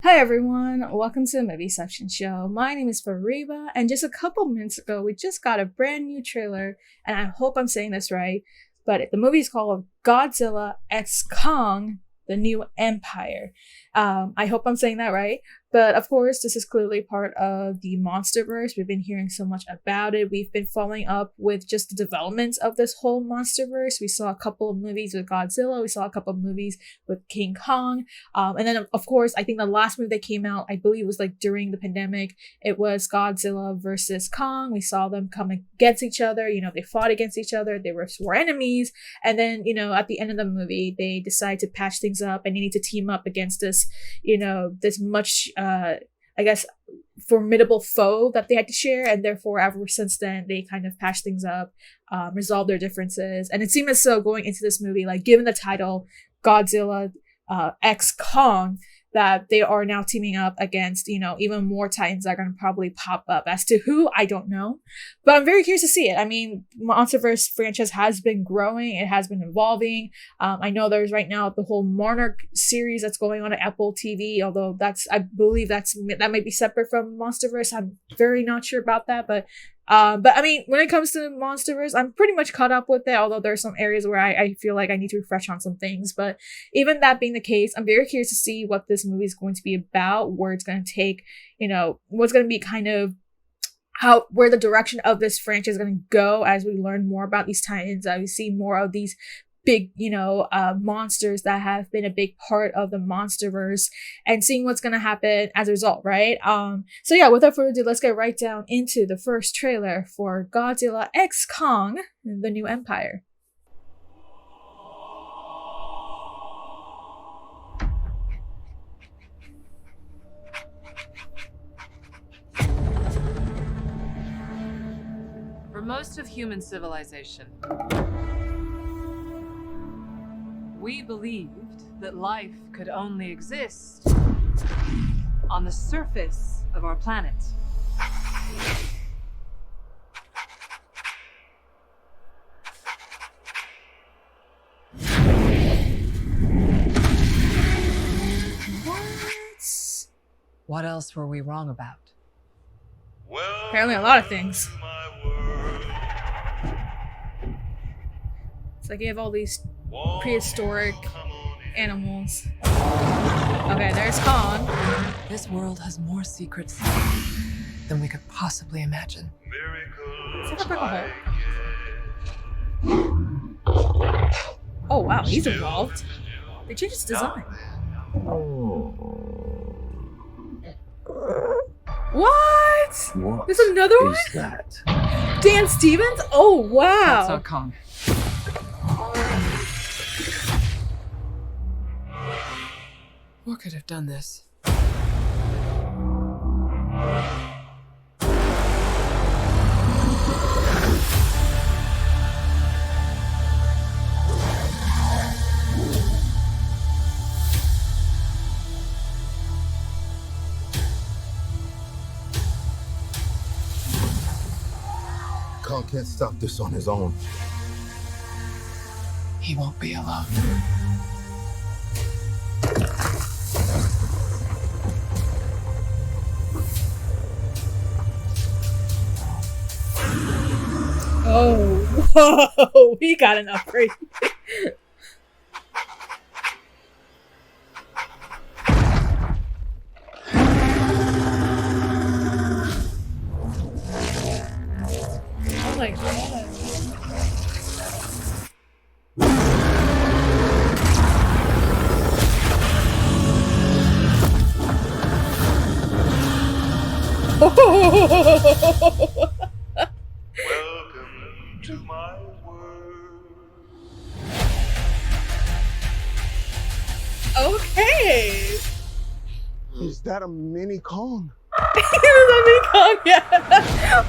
Hi everyone, welcome to the Movie Section Show. My name is Fariba, and just a couple minutes ago, we just got a brand new trailer, and I hope I'm saying this right, but the movie is called Godzilla x Kong, The New Empire. I hope I'm saying that right, but of course, this is clearly part of the MonsterVerse. We've been hearing so much about it. We've been following up with just the developments of this whole MonsterVerse. We saw a couple of movies with Godzilla. We saw a couple of movies with King Kong. And then, of course, I think the last movie that came out, I believe was like during the pandemic, it was Godzilla versus Kong. We saw them come against each other. You know, they fought against each other. They were enemies. And then, you know, at the end of the movie, they decide to patch things up and they need to team up against this, you know, this much, I guess, formidable foe that they had to share. And therefore, ever since then, they kind of patched things up, resolved their differences. And it seemed as though going into this movie, like given the title Godzilla x Kong, that they are now teaming up against, you know, even more Titans that are going to probably pop up. As to who, I don't know. But I'm very curious to see it. I mean, MonsterVerse franchise has been growing. It has been evolving. I know there's right now the whole Monarch series that's going on at Apple TV, although I believe that might be separate from MonsterVerse. I'm very not sure about that, but I mean, when it comes to MonsterVerse, I'm pretty much caught up with it, although there are some areas where I feel like I need to refresh on some things. But even that being the case, I'm very curious to see what this movie is going to be about, where it's going to take, you know, what's going to be kind of where the direction of this franchise is going to go as we learn more about these Titans, we see more of these big, you know, monsters that have been a big part of the MonsterVerse, and seeing what's gonna happen as a result, right? So yeah, without further ado, let's get right down into the first trailer for Godzilla x Kong, The New Empire. For most of human civilization, we believed that life could only exist on the surface of our planet. What else were we wrong about? Apparently a lot of things. It's like you have all these prehistoric animals. Okay, there's Kong. This world has more secrets than we could possibly imagine. Is that a Purple Hulk? Oh wow, he's evolved. They changed his design. What? There's another one? Is that? Dan Stevens? Oh wow. That's not Kong. What could have done this? Kong can't stop this on his own. He won't be alone. Oh, whoa, he got an upgrade. Oh my god. Oh. To my world. Okay. Is that a mini Kong? It was a Kong, yeah.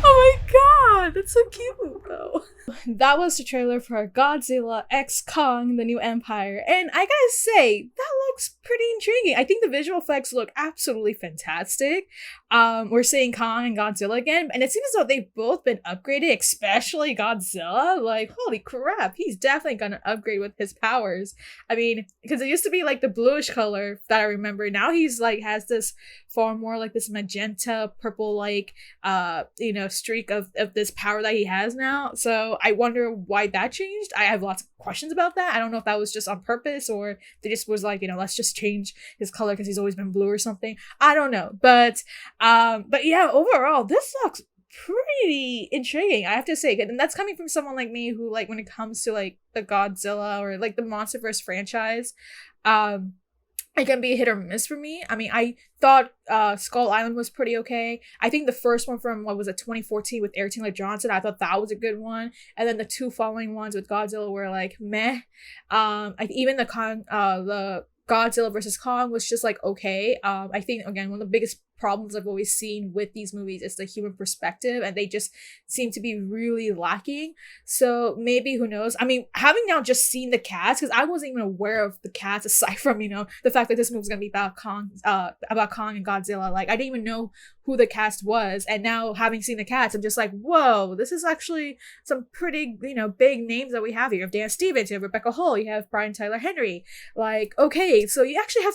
Oh my god, that's so cute though. That was the trailer for Godzilla X Kong, the New Empire, and I gotta say, that looks pretty intriguing. I think the visual effects look absolutely fantastic. We're seeing Kong and Godzilla again, and it seems as though they've both been upgraded, especially Godzilla. Like, holy crap, he's definitely gonna upgrade with his powers. I mean, because it used to be like the bluish color that I remember. Now he's like has this far more like this magenta purple like streak of this power that he has now. So I wonder why that changed. I have lots of questions about that. I don't know if that was just on purpose or they just was like, let's just change his color because he's always been blue or something. I don't know. But yeah, overall, this looks pretty intriguing, I have to say. And that's coming from someone like me who, like, when it comes to like the Godzilla or like the MonsterVerse franchise, it can be a hit or miss for me. I mean, I thought Skull Island was pretty okay. I think the first one from, 2014 with Eric Taylor Johnson, I thought that was a good one. And then the two following ones with Godzilla were like meh. Even the Godzilla versus Kong was just like okay. I think, again, one of the biggest problems I've always seen with these movies is the human perspective, and they just seem to be really lacking. So maybe, who knows? I mean, having now just seen the cast, because I wasn't even aware of the cast aside from the fact that this movie was gonna be about Kong and Godzilla. Like, I didn't even know who the cast was, and now having seen the cast, I'm just like, whoa, this is actually some pretty big names that we have here. You have Dan Stevens, you have Rebecca Hall, you have Brian Tyler Henry. Like, okay, so you actually have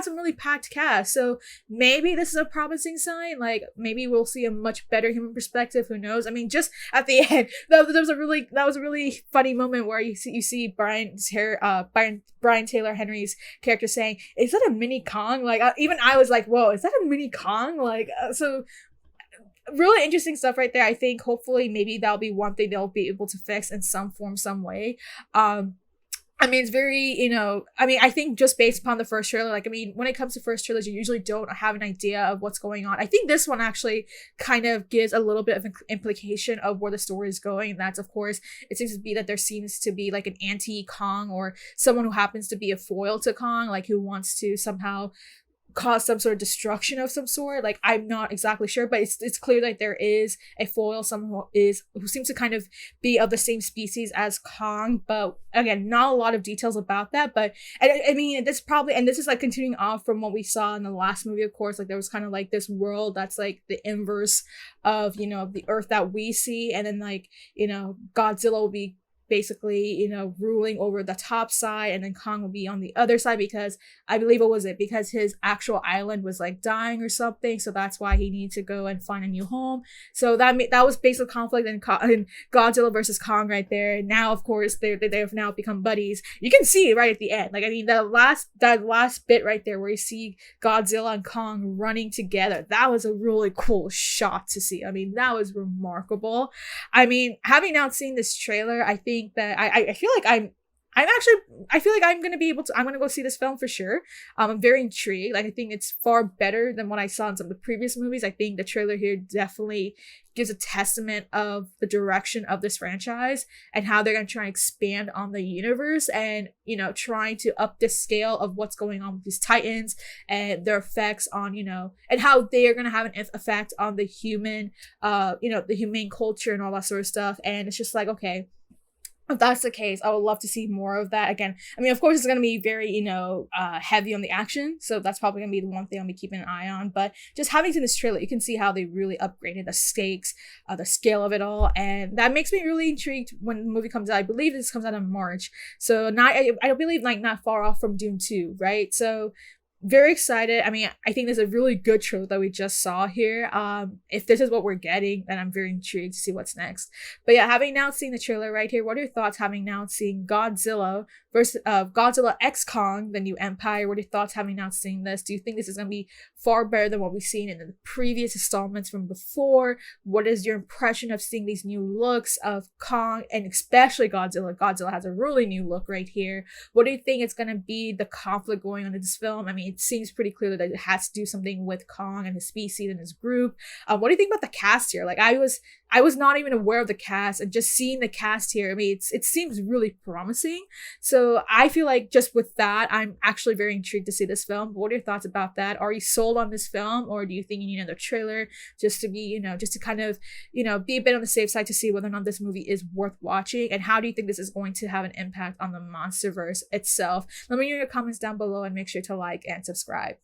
some really packed cast. So maybe this is a promising sign. Like, maybe we'll see a much better human perspective. Who knows? I mean, just at the end, that was a really funny moment where you see Brian Taylor Henry's character saying, "Is that a mini Kong?" Like, even I was like, "Whoa, is that a mini Kong?" Like, so really interesting stuff right there. I think hopefully maybe that'll be one thing they'll be able to fix in some form, some way. I mean, it's very, I think just based upon the first trailer, like, I mean, when it comes to first trailers, you usually don't have an idea of what's going on. I think this one actually kind of gives a little bit of an implication of where the story is going. And that's, of course, it seems to be that there seems to be like an anti-Kong or someone who happens to be a foil to Kong, like who wants to somehow cause some sort of destruction of some sort. Like, I'm not exactly sure, but it's clear that there is a foil, someone who seems to kind of be of the same species as Kong, but again, not a lot of details about that. But I mean, this is like continuing off from what we saw in the last movie, of course. Like, there was kind of like this world that's like the inverse of the Earth that we see, and then like Godzilla will be basically, ruling over the top side, and then Kong will be on the other side because I believe because his actual island was like dying or something, so that's why he needed to go and find a new home. So that was basic conflict in Godzilla versus Kong right there. And now, of course, they have now become buddies. You can see right at the end, like, I mean, that last bit right there where you see Godzilla and Kong running together, that was a really cool shot to see. I mean, that was remarkable. I mean, having now seen this trailer, I think that I feel like I feel like I'm gonna go see this film for sure. I'm very intrigued. Like, I think it's far better than what I saw in some of the previous movies. I think the trailer here definitely gives a testament of the direction of this franchise and how they're gonna try and expand on the universe and trying to up the scale of what's going on with these titans and their effects on and how they are gonna have an effect on the human the humane culture and all that sort of stuff. And it's just like, okay, if that's the case, I would love to see more of that. Again, I mean, of course, it's going to be very, heavy on the action. So that's probably going to be the one thing I'll be keeping an eye on. But just having seen this trailer, you can see how they really upgraded the stakes, the scale of it all. And that makes me really intrigued when the movie comes out. I believe this comes out in March. So I believe like not far off from Dune 2, right? So very excited. I mean, I think there's a really good trailer that we just saw here. If this is what we're getting, then I'm very intrigued to see what's next. But yeah, having now seen the trailer right here, what are your thoughts having now seen Godzilla versus Godzilla X Kong, the New Empire? What are your thoughts having now seen this? Do you think this is going to be far better than what we've seen in the previous installments from before? What is your impression of seeing these new looks of Kong and especially Godzilla? Godzilla has a really new look right here. What do you think it's going to be, the conflict going on in this film? I mean, mean, it seems pretty clear that it has to do something with Kong and his species and his group. What do you think about the cast here? Like, I was not even aware of the cast, and just seeing the cast here, I mean, it seems really promising. So I feel like just with that, I'm actually very intrigued to see this film. What are your thoughts about that? Are you sold on this film, or do you think you need another trailer just to be, just to kind of, be a bit on the safe side to see whether or not this movie is worth watching? And how do you think this is going to have an impact on the MonsterVerse itself? Let me know your comments down below, and make sure to like and subscribe.